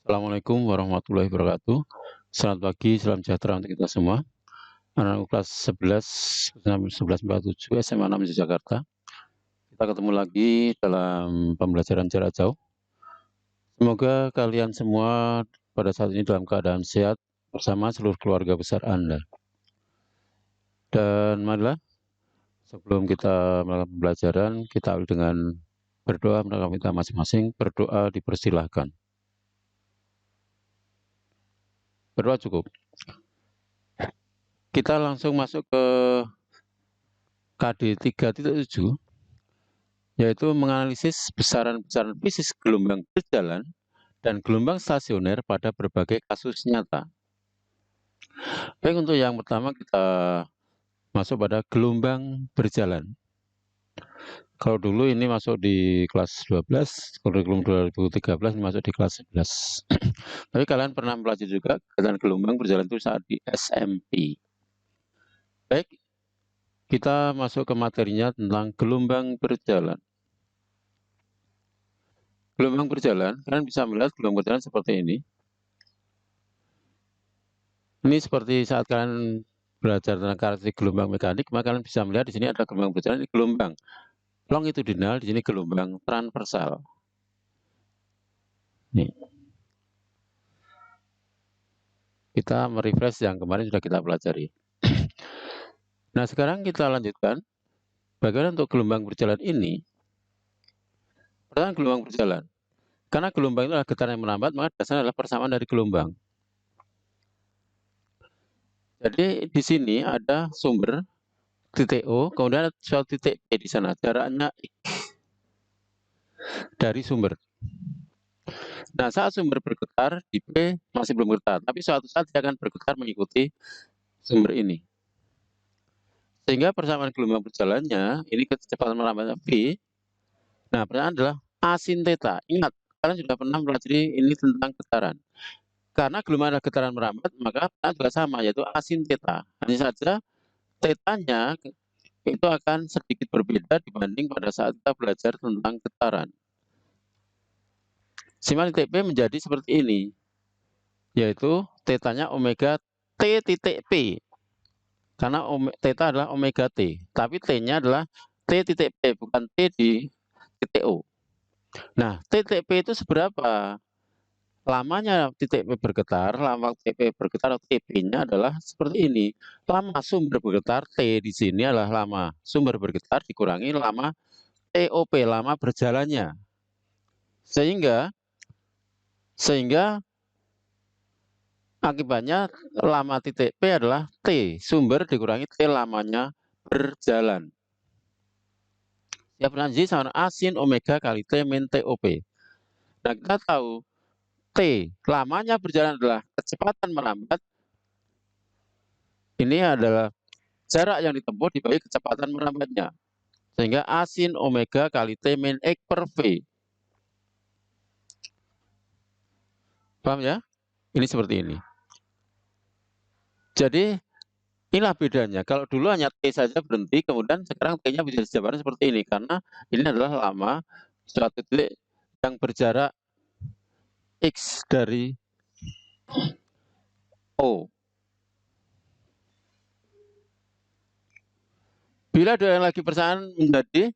Assalamualaikum warahmatullahi wabarakatuh. Selamat pagi, salam sejahtera untuk kita semua. Anak kelas 11 1147 SMA 6 Yogyakarta. Kita ketemu lagi dalam pembelajaran jarak jauh. Semoga kalian semua pada saat ini dalam keadaan sehat bersama seluruh keluarga besar Anda. Dan marilah sebelum kita melakukan pembelajaran, kita awali dengan berdoa menurut kita masing-masing. Berdoa dipersilahkan. Berdoa cukup. Kita langsung masuk ke KD 3.7, yaitu menganalisis besaran-besaran fisik gelombang berjalan dan gelombang stasioner pada berbagai kasus nyata. Baik, untuk yang pertama kita masuk pada gelombang berjalan. Kalau dulu ini masuk di kelas 12, kurikulum 2013 masuk di kelas 11. Tapi kalian pernah belajar juga kegiatan gelombang berjalan itu saat di SMP. Baik, kita masuk ke materinya tentang gelombang berjalan. Gelombang berjalan, kalian bisa melihat gelombang berjalan seperti ini. Ini seperti saat kalian belajar tentang karakteristik gelombang mekanik, maka kalian bisa melihat di sini ada gelombang berjalan, ini gelombang longitudinal, di sini gelombang transversal. Nih. Kita merefresh yang kemarin sudah kita pelajari. Nah, sekarang kita lanjutkan. Bagaimana untuk gelombang berjalan ini? Pertama, gelombang berjalan. Karena gelombang itu adalah getaran yang melambat, maka dasarnya adalah persamaan dari gelombang. Jadi di sini ada sumber titik O, kemudian ada suatu titik P di sana, jaraknya X dari sumber. Nah, saat sumber bergetar, di P masih belum bergetar, tapi suatu saat dia akan bergetar mengikuti sumber ini. Sehingga persamaan gelombang berjalannya, ini kecepatan melambatnya V. Nah, pertanyaan adalah asin theta. Ingat, kalian sudah pernah mempelajari ini tentang getaran. Karena gelombang adalah getaran merambat, maka juga sama, yaitu asin theta. Hanya saja tetanya itu akan sedikit berbeda dibanding pada saat kita belajar tentang getaran. Simak titik P menjadi seperti ini, yaitu tetanya omega T titik P. Karena theta adalah omega T, tapi T-nya adalah T titik P, bukan T di titik O. Nah, titik P itu seberapa? Lamanya titik P bergetar, lama titik P bergetar, TP-nya adalah seperti ini. Lama sumber bergetar, T di sini adalah lama sumber bergetar dikurangi lama TOP, lama berjalannya. Sehingga akibatnya lama titik P adalah T sumber dikurangi T lamanya berjalan. Ya, J sama asin omega kali T min TOP. Nah, kita tahu T lamanya berjalan adalah kecepatan melambat. Ini adalah jarak yang ditempuh dibagi kecepatan melambatnya. Sehingga asin omega kali T min X per V. Paham ya? Ini seperti ini. Jadi inilah bedanya. Kalau dulu hanya T saja berhenti, kemudian sekarang T-nya bisa dijabarkan seperti ini. Karena ini adalah lama suatu titik yang berjarak X dari O. Bila dua yang lagi bersamaan menjadi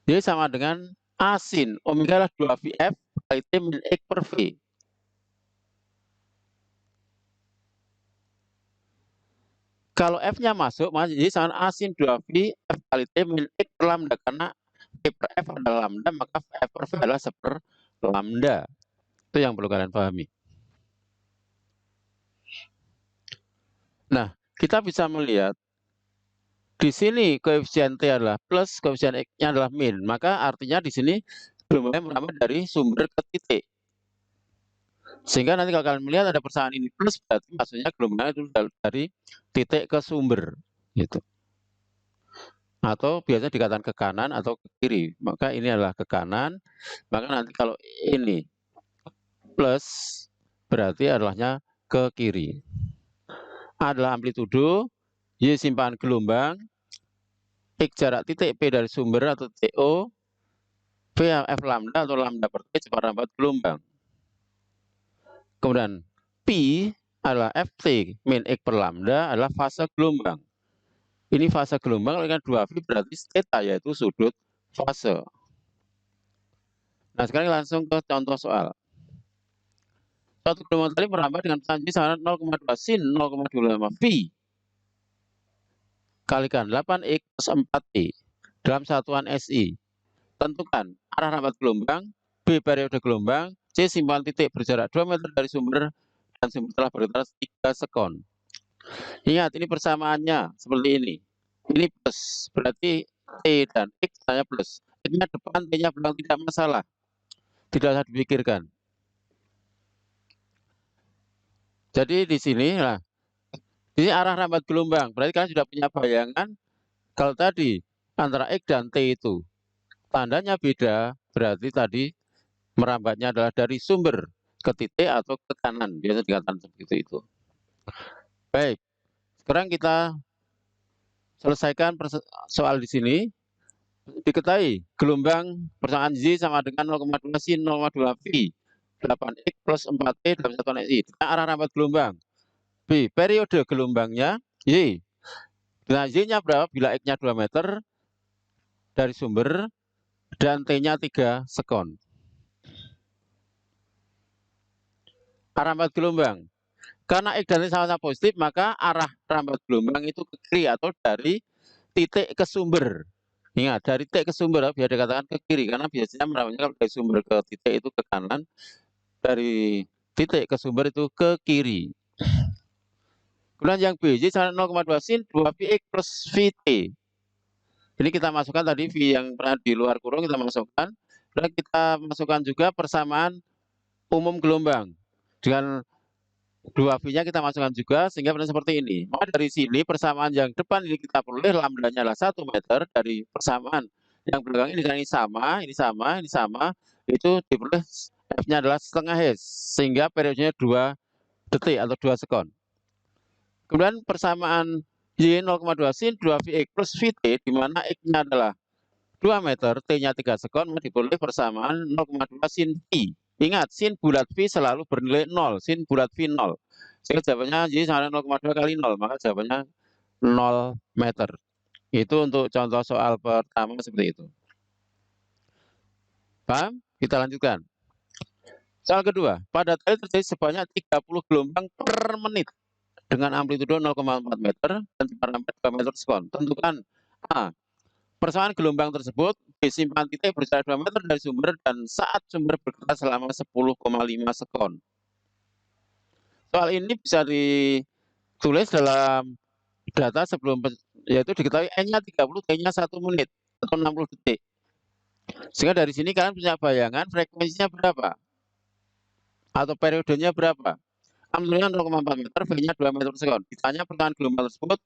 Y sama dengan asin omega adalah 2VF kali T min X per V. Kalau F-nya masuk, jadi sama asin 2V F kali T min X per lambda. Karena P per F adalah lambda, maka F per V adalah seper lambda. Itu yang perlu kalian pahami. Nah, kita bisa melihat di sini koefisien T adalah plus, koefisien X-nya adalah min. Maka artinya di sini gelombangnya merambat dari sumber ke titik. Sehingga nanti kalau kalian melihat ada persamaan ini plus, berarti maksudnya gelombangnya itu dari titik ke sumber. Gitu. Atau biasanya dikatakan ke kanan atau ke kiri. Maka ini adalah ke kanan. Maka nanti kalau ini plus, berarti adalahnya ke kiri. A adalah amplitudo, Y simpanan gelombang, X jarak titik P dari sumber atau titik O, V F lambda atau lambda per T cepat rambat gelombang. Kemudian P adalah Ft min X per lambda adalah fase gelombang. Ini fase gelombang dengan 2V berarti theta yaitu sudut fase. Nah, sekarang langsung ke contoh soal. Suatu gelombang tadi merambat dengan tangki sama 0,2 sin 0,25 V kalikan 8X plus 4T dalam satuan SI. Tentukan arah rambat gelombang, B periode gelombang, C simpan titik berjarak 2 meter dari sumber dan sumber telah bergetar 3 sekon. Ingat, ini persamaannya seperti ini. Ini plus, berarti T dan X hanya plus. X-nya depan, T-nya belakang, tidak masalah. Tidak usah dipikirkan. Jadi di sini, nah, ini arah rambat gelombang. Berarti kalian sudah punya bayangan kalau tadi antara X dan T itu tandanya beda, berarti tadi merambatnya adalah dari sumber ke titik atau ke kanan. Biasa dikatakan seperti itu. Baik, sekarang kita selesaikan soal di sini. Diketahui gelombang persamaan Z sama dengan 0,2 sin 0,2 V 8X plus 4T dalam satuan SI. Arah rambat gelombang. B. Periode gelombangnya Y. Nah, Y-nya berapa? Bila X-nya 2 meter dari sumber dan T-nya 3 sekon. Arah rambat gelombang. Karena X dan T sama-sama positif, maka arah rambat gelombang itu ke kiri atau dari titik ke sumber. Ingat, dari titik ke sumber biar dikatakan ke kiri, karena biasanya merambatnya kalau dari sumber ke titik itu ke kanan, dari titik ke sumber itu ke kiri. Kemudian yang B, Y sama 0,2 sin 2Vx plus Vt. Ini kita masukkan tadi V yang pernah di luar kurung kita masukkan. Dan kita masukkan juga persamaan umum gelombang. Dengan 2V-nya kita masukkan juga sehingga benar seperti ini. Maka dari sini persamaan yang depan ini kita peroleh lambdanya adalah 1 meter dari persamaan yang belakang ini dengan ini sama, itu diperoleh F-nya adalah setengah Hz sehingga periodenya 2 detik atau 2 sekon. Kemudian persamaan Y 0,2 sin 2Vx plus Vt di mana X-nya adalah 2 meter, T-nya 3 sekon, maka diperoleh persamaan 0,2 sin V. Ingat, sin bulat V selalu bernilai 0, sin bulat V 0. Sehingga jawabannya Y sama 0,2 kali 0, maka jawabannya 0 meter. Itu untuk contoh soal pertama seperti itu. Paham? Kita lanjutkan. Soal kedua, pada tali terjadi sebanyak 30 gelombang per menit dengan amplitudo 0,4 meter dan cepat 2 meter sekon. Tentukan A. Persamaan gelombang tersebut, B simpan titik berjarak 2 meter dari sumber dan saat sumber bergerak selama 10,5 sekon. Soal ini bisa ditulis dalam data sebelum, yaitu diketahui N-nya 30, T-nya 1 menit atau 60 detik. Sehingga dari sini kalian punya bayangan frekuensinya berapa? Atau periodenya berapa? Amplitudonya 0,4 meter, V-nya 2 meter per sekon. Ditanya persamaan gelombang tersebut,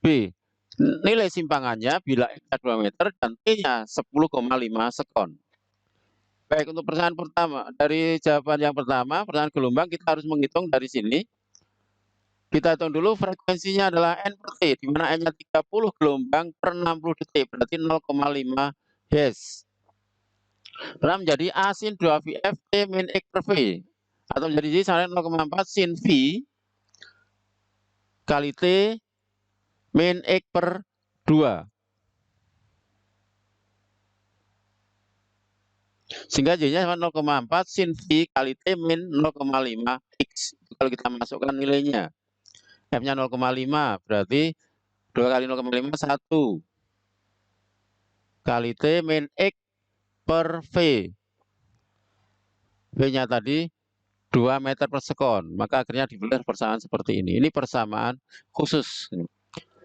B. Nilai simpangannya bila X-nya 2 meter dan T-nya 10,5 sekon. Baik, untuk pertanyaan pertama, dari jawaban yang pertama, pertanyaan gelombang kita harus menghitung dari sini. Kita hitung dulu frekuensinya adalah N per T, di mana N-nya 30 gelombang per 60 detik, berarti 0,5 Hz. Lalu menjadi A sin 2VF T min X per V. Atau menjadi Y sama 0,4 sin V kali T min X per 2. Sehingga Y-nya sama 0,4 sin V kali T min 0,5 X. Kalau kita masukkan nilainya. F-nya 0,5 berarti 2 kali 0,5 1. Kali T min X per V. V-nya tadi 2 meter per sekon. Maka akhirnya diperoleh persamaan seperti ini. Ini persamaan khusus.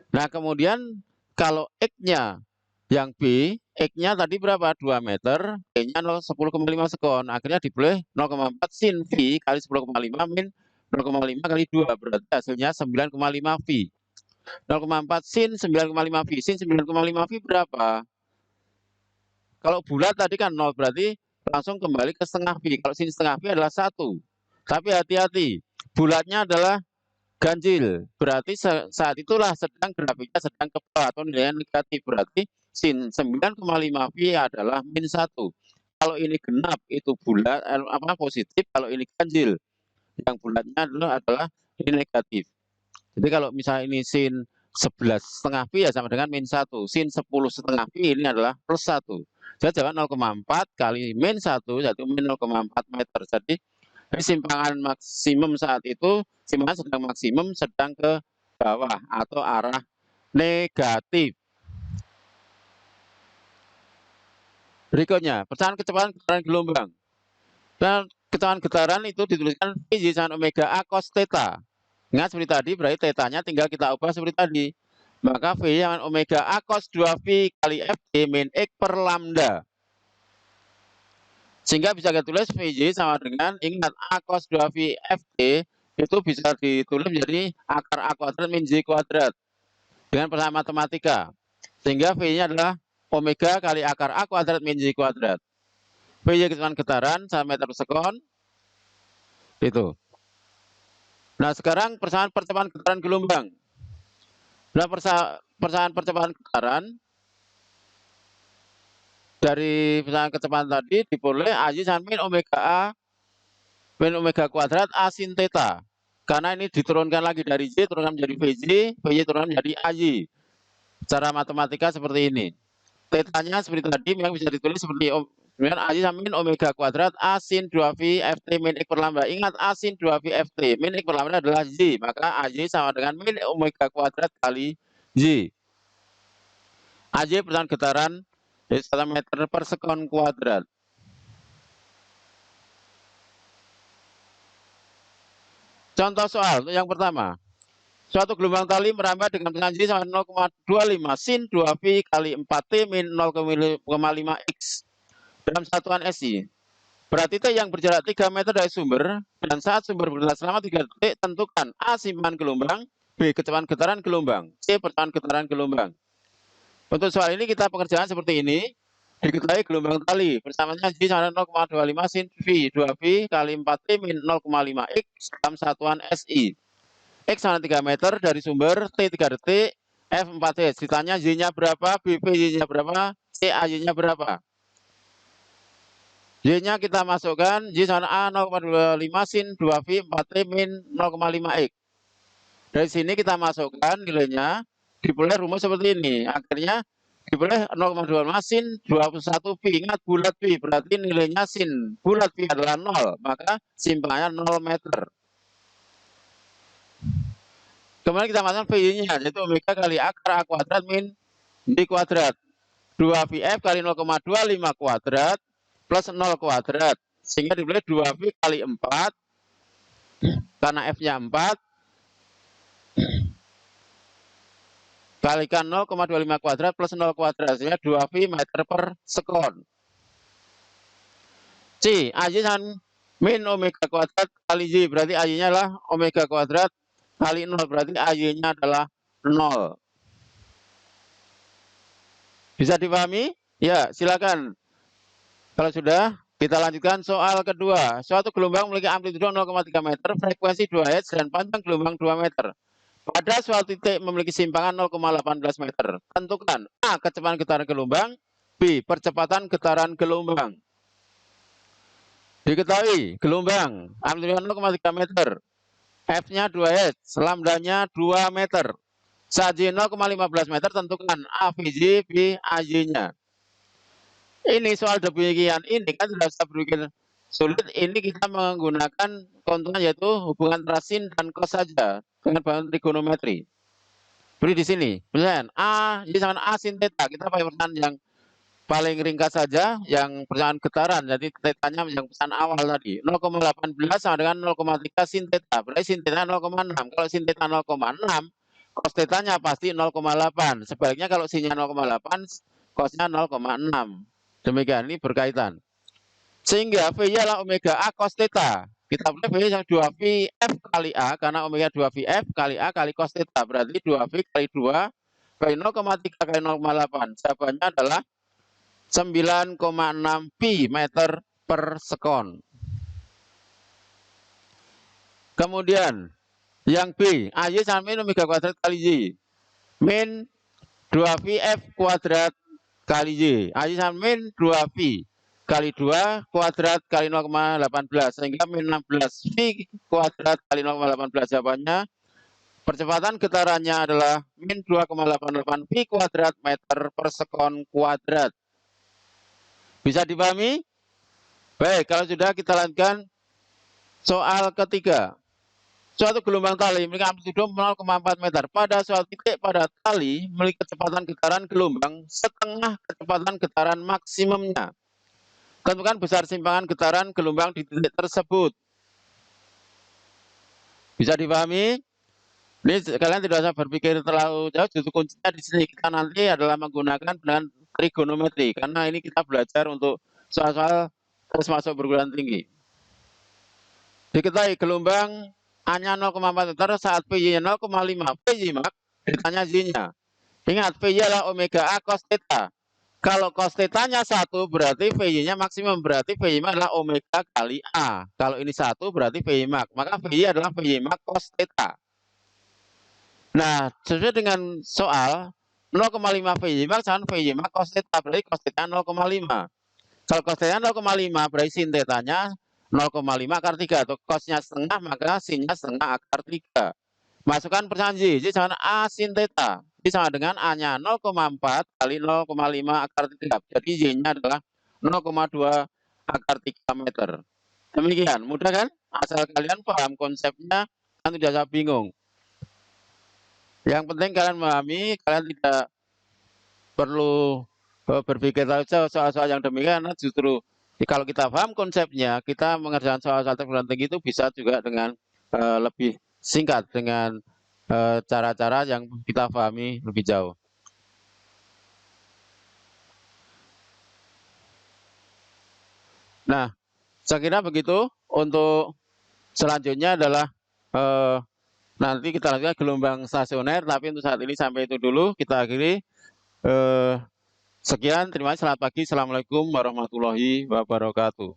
Nah, kemudian kalau X-nya yang B, X-nya tadi berapa? 2 meter, T-nya 10,5 sekon. Akhirnya diperoleh 0,4 sin V kali 10,5 min 0,5 kali 2. Berarti hasilnya 9,5 V. 0,4 sin 9,5 V. Sin 9,5 V berapa? Kalau bulat tadi kan 0, berarti langsung kembali ke setengah V. Kalau sin setengah V adalah 1. Tapi hati-hati, bulatnya adalah ganjil. Berarti saat itulah sedang grafiknya sedang ke bawah atau nilainya negatif. Berarti sin 9,5 V adalah min 1. kalau ini genap itu bulat, positif, kalau ini ganjil yang bulatnya adalah ini negatif. Jadi kalau misalnya ini sin 11,5 pi ya sama dengan min 1. Sin 10,5 pi ini adalah plus 1. Jadi jawaban 0,4 kali min 1, yaitu min 0,4 meter. Jadi simpangan maksimum saat itu, simpangan sedang maksimum sedang ke bawah atau arah negatif. Berikutnya, persamaan kecepatan getaran gelombang. Dan kecepatan getaran itu dituliskan V sama omega A cos theta. Ingat seperti tadi, berarti theta-nya tinggal kita ubah seperti tadi. Maka V sama omega A cos 2V kali FT min X per lambda. Sehingga bisa kita tulis VJ sama dengan, ingat A cos 2V FT itu bisa ditulis menjadi akar A kuadrat min J kuadrat. Dengan persamaan matematika. Sehingga V-nya adalah omega kali akar A kuadrat min J kuadrat. VJ kecepatan getaran 1 meter per sekon. Itu. Nah sekarang persamaan percepatan getaran gelombang. Nah persamaan percepatan getaran dari persamaan kecepatan tadi diperoleh AJ sama min omega A min omega kuadrat A sin theta. Karena ini diturunkan lagi dari J, turunkan menjadi VJ, VJ turunkan menjadi AJ. Secara matematika seperti ini. Theta-nya seperti tadi memang bisa ditulis seperti kemudian AJ sama min omega kuadrat A sin 2V FT min X per lambda. Ingat A sin 2V FT min X per lambda adalah J. Maka AJ sama dengan min omega kuadrat kali J. AJ persamaan getaran 1 meter per sekon kuadrat. Contoh soal yang pertama. Suatu gelombang tali merambat dengan kecepatan J sama 0,25 sin 2V kali 4T min 0,5X dalam satuan SI. Berarti T yang berjarak 3 meter dari sumber dan saat sumber berjalan selama 3 detik, tentukan A simpan gelombang, B kecepatan getaran gelombang, C percepatan getaran gelombang. Untuk soal ini kita pekerjaan seperti ini. Diketahui gelombang tali persamaannya J sama 0,25 sin V 2V kali 4T min 0,5X dalam satuan SI. X sama 3 meter dari sumber, T 3 detik, F 4T. Ditanya Y-nya berapa, B Y-nya berapa, C AY-nya berapa. Y-nya kita masukkan, Y sama A 0,25 sin 2V 4T min 0,5X. Dari sini kita masukkan nilainya, diperoleh rumus seperti ini. Akhirnya diperoleh 0,25 sin 21 pi. Ingat bulat pi, berarti nilainya sin bulat pi adalah 0, maka simpangannya 0 meter. Kemudian kita masukkan VY-nya, yaitu omega kali akar A kuadrat min D kuadrat. 2VF kali 0,25 kuadrat plus 0 kuadrat. Sehingga diperoleh 2V kali 4, karena F-nya 4, kalikan 0,25 kuadrat plus 0 kuadrat, sehingga 2V meter per sekon. C, AJ sama min omega kuadrat kali J, berarti AJ-nya adalah omega kuadrat kali 0, berarti AY-nya adalah 0. Bisa dipahami? Ya, silakan. Kalau sudah, kita lanjutkan soal kedua. Suatu gelombang memiliki amplitudo 0,3 meter, frekuensi 2 Hz, dan panjang gelombang 2 meter. Pada suatu titik memiliki simpangan 0,18 meter. Tentukan A. Kecepatan getaran gelombang, B. Percepatan getaran gelombang. Diketahui gelombang amplitudo 0,3 meter, F-nya 2 Hz, lambdanya 2 meter. Saat J 0,15 meter, tentukan A VJ, B AJ-nya. Ini soal demikian ini kan tidak usah berpikir sulit. Ini kita menggunakan keuntungan yaitu hubungan antara sin dan cos saja dengan bahan trigonometri. Beri di sini, misalnya A J sama A sin theta. Kita pakai persamaan yang paling ringkas saja, yang persamaan getaran. Jadi theta-nya yang persamaan awal tadi. 0,18 sama dengan 0,3 sin theta. Berarti sin theta 0,6. Kalau sin theta 0,6, cos theta-nya pasti 0,8. Sebaliknya kalau sin-nya 0,8, cos-nya 0,6. Demikian, ini berkaitan. Sehingga V adalah omega A cos theta. Kita boleh V yang 2V F kali A, karena omega 2V F kali A kali cos theta. Berarti 2V kali 2, kali 0,3 kali 0,8. Jawabannya adalah 9,6 pi meter per sekon. Kemudian, yang B, AY sama min omega kuadrat kali Y. Min 2V F kuadrat kali Y. AY sama min 2V kali 2 kuadrat kali 0,18 sehingga min 16 V kuadrat kali 0,18. Jawabannya percepatan getarannya adalah min 2,88 V kuadrat meter per sekon kuadrat. Bisa dipahami? Baik, kalau sudah kita lanjutkan soal ketiga. Suatu gelombang tali memiliki amplitudo 0,4 meter. Pada suatu titik pada tali memiliki kecepatan getaran gelombang setengah kecepatan getaran maksimumnya. Tentukan besar simpangan getaran gelombang di titik tersebut. Bisa dipahami? Ini kalian tidak usah berpikir terlalu jauh. Justru kuncinya di sini kita nanti adalah menggunakan dengan trigonometri, karena ini kita belajar untuk soal-soal terus masuk perguruan tinggi. Diketahui gelombang A-nya 0,4 meter saat PY-nya 0,5. PY mak, ditanya Z-nya. Ingat, PY adalah omega A cos theta. Kalau cos theta-nya 1 berarti PY-nya maksimum, berarti PY mak adalah omega kali A. Kalau ini 1 berarti PY mak, maka PY adalah PY mak cos theta. Nah, sesuai dengan soal 0,5 PY mak sama PY mak cos theta, berarti cos theta 0,5. Kalau cos theta 0,5 berarti sin theta-nya 0,5 akar 3 atau cosnya setengah maka sinnya setengah akar 3. Masukkan persamaan Z sama A sin theta. Ini sama dengan A-nya 0,4 kali 0,5 akar 3. Jadi Z-nya adalah 0,2 akar 3 meter. Demikian, mudah kan? Asal kalian paham konsepnya, kan tidak usah bingung. Yang penting kalian memahami, kalian tidak perlu berpikir soal-soal yang demikian, justru kalau kita paham konsepnya, kita mengerjakan soal-soal perguruan tinggi itu bisa juga dengan lebih singkat, dengan cara-cara yang kita pahami lebih jauh. Nah, saya kira begitu. Untuk selanjutnya adalah nanti kita lakukan gelombang stasioner, tapi untuk saat ini sampai itu dulu, kita akhiri. Sekian, terima kasih, selamat pagi, assalamualaikum warahmatullahi wabarakatuh.